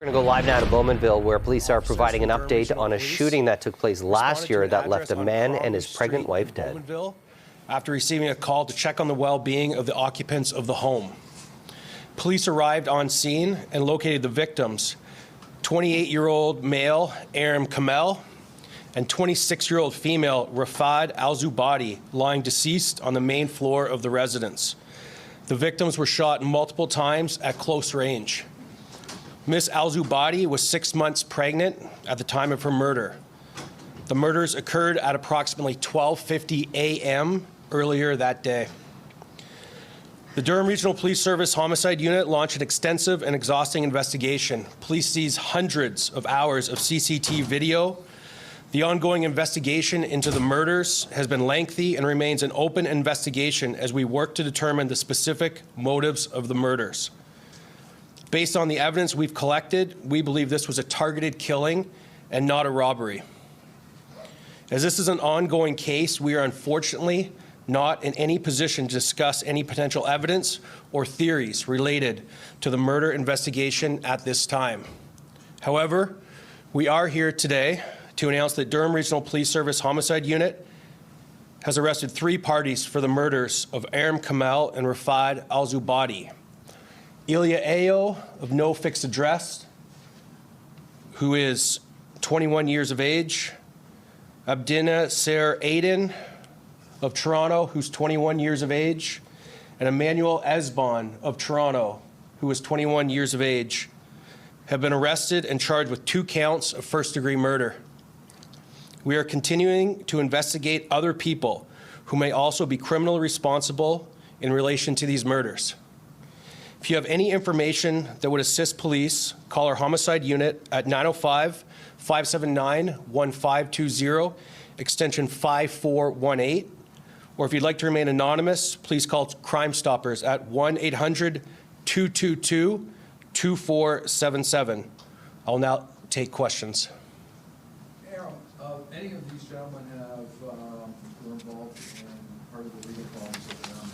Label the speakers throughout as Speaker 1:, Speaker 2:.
Speaker 1: We're going to go live now to Bowmanville, where police are providing an update on a shooting that took place last year that left a man and his pregnant wife dead.
Speaker 2: Bowmanville, after receiving a call to check on the well-being of the occupants of the home. Police arrived on scene and located the victims, 28-year-old male Aram Kamel and 26-year-old female Rafad Alzubaidy, lying deceased on the main floor of the residence. The victims were shot multiple times at close range. Ms. Alzubaidy was 6 months pregnant at the time of her murder. The murders occurred at approximately 12:50 a.m. earlier that day. The Durham Regional Police Service Homicide Unit launched an extensive and exhausting investigation. Police seized hundreds of hours of CCTV video. The ongoing investigation into the murders has been lengthy and remains an open investigation as we work to determine the specific motives of the murders. Based on the evidence we've collected, we believe this was a targeted killing and not a robbery. As this is an ongoing case, we are unfortunately not in any position to discuss any potential evidence or theories related to the murder investigation at this time. However, we are here today to announce that Durham Regional Police Service Homicide Unit has arrested 3 parties for the murders of Aram Kamel and Rafad Alzubaidy. Ilya Ayo, of no fixed address, who is 21 years of age. Abdina Ser Aiden, of Toronto, who's 21 years of age. And Emmanuel Esbon, of Toronto, who is 21 years of age, have been arrested and charged with 2 counts of first-degree murder. We are continuing to investigate other people who may also be criminally responsible in relation to these murders. If you have any information that would assist police, call our homicide unit at 905-579-1520, extension 5418. Or if you'd like to remain anonymous, please call Crime Stoppers at 1-800-222-2477. I'll now take questions.
Speaker 3: Aram, any of these gentlemen were involved in part of the legal problems that Aram had?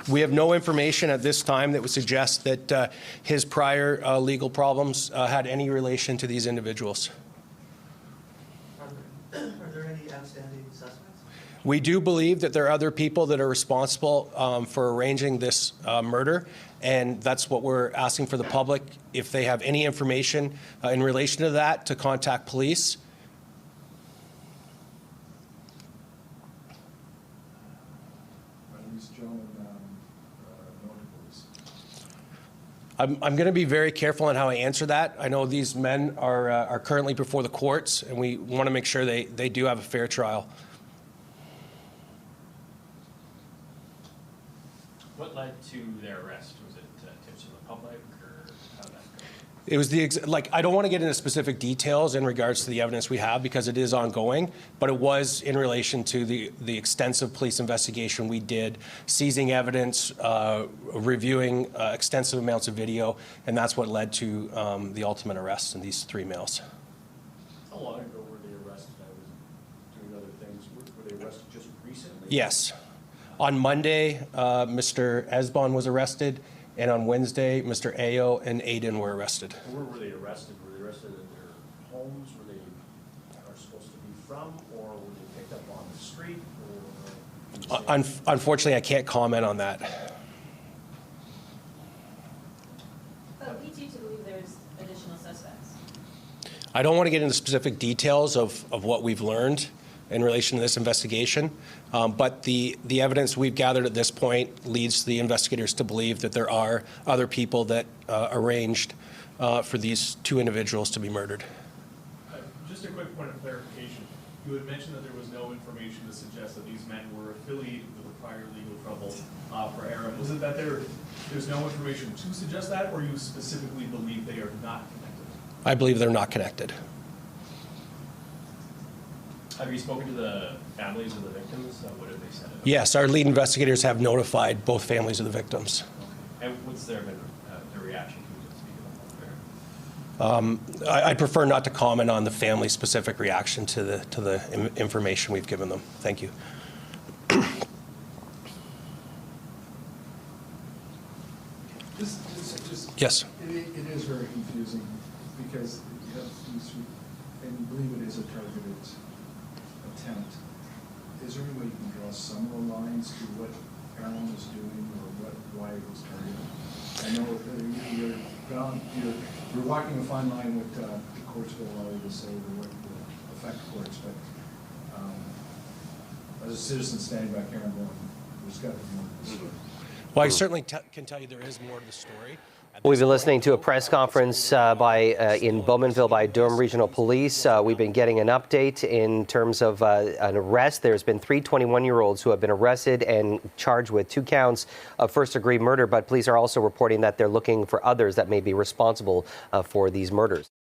Speaker 2: We have no information at this time that would suggest that his prior legal problems had any relation to these individuals.
Speaker 4: Are there any outstanding suspects?
Speaker 2: We do believe that there are other people that are responsible for arranging this murder, and that's what we're asking for the public. If they have any information in relation to that, to contact police.
Speaker 3: These gentlemen known to police?
Speaker 2: I'm going to be very careful on how I answer that. I know these men are currently before the courts, and we want to make sure they do have a fair trial.
Speaker 5: What led to their arrest? Was it tips from the public, or how did that go?
Speaker 2: It was I don't want to get into specific details in regards to the evidence we have because it is ongoing, but it was in relation to the extensive police investigation we did, seizing evidence, reviewing extensive amounts of video, and that's what led to the ultimate arrest in these 3 males.
Speaker 5: How long ago were they arrested? I was doing other things. Were they arrested just recently?
Speaker 2: Yes. On Monday, Mr. Esbon was arrested, and on Wednesday, Mr. Ayo and Aiden were arrested.
Speaker 5: Where were they arrested? Were they arrested at their homes where they are supposed to be from, or were they picked up on the street? Or
Speaker 2: Unfortunately, I can't comment on that.
Speaker 6: What leads you to believe there's additional suspects?
Speaker 2: I don't want to get into specific details of what we've learned in relation to this investigation, but the evidence we've gathered at this point leads the investigators to believe that there are other people that arranged for these 2 individuals to be murdered.
Speaker 7: Just a quick point of clarification. You had mentioned that there was no information to suggest that these men were affiliated with a prior legal trouble for Aram. Was it that there's no information to suggest that, or you specifically believe they are not connected?
Speaker 2: I believe they're not connected.
Speaker 5: Have you spoken to the families of the victims? What have they said?
Speaker 2: Yes, our lead investigators have notified both families of the victims.
Speaker 5: Okay. And what's their reaction to it?
Speaker 2: I prefer not to comment on the family-specific reaction to the information we've given them. Thank you.
Speaker 3: Just
Speaker 2: Yes.
Speaker 3: It is very confusing. because you have these, and you believe it is a targeted attempt, is there any way you can draw some of the lines to what Aram was doing or why it was targeted? I know you're walking a fine line with the courts will allow you to say what will affect courts, but as a citizen standing back here, I'm going, there's got to be more to the story.
Speaker 2: Well, I certainly can tell you there is more to the story.
Speaker 1: We've been listening to a press conference in Bowmanville by Durham Regional Police. We've been getting an update in terms of an arrest. There's been 3 21-year-olds who have been arrested and charged with 2 counts of first-degree murder, but police are also reporting that they're looking for others that may be responsible for these murders.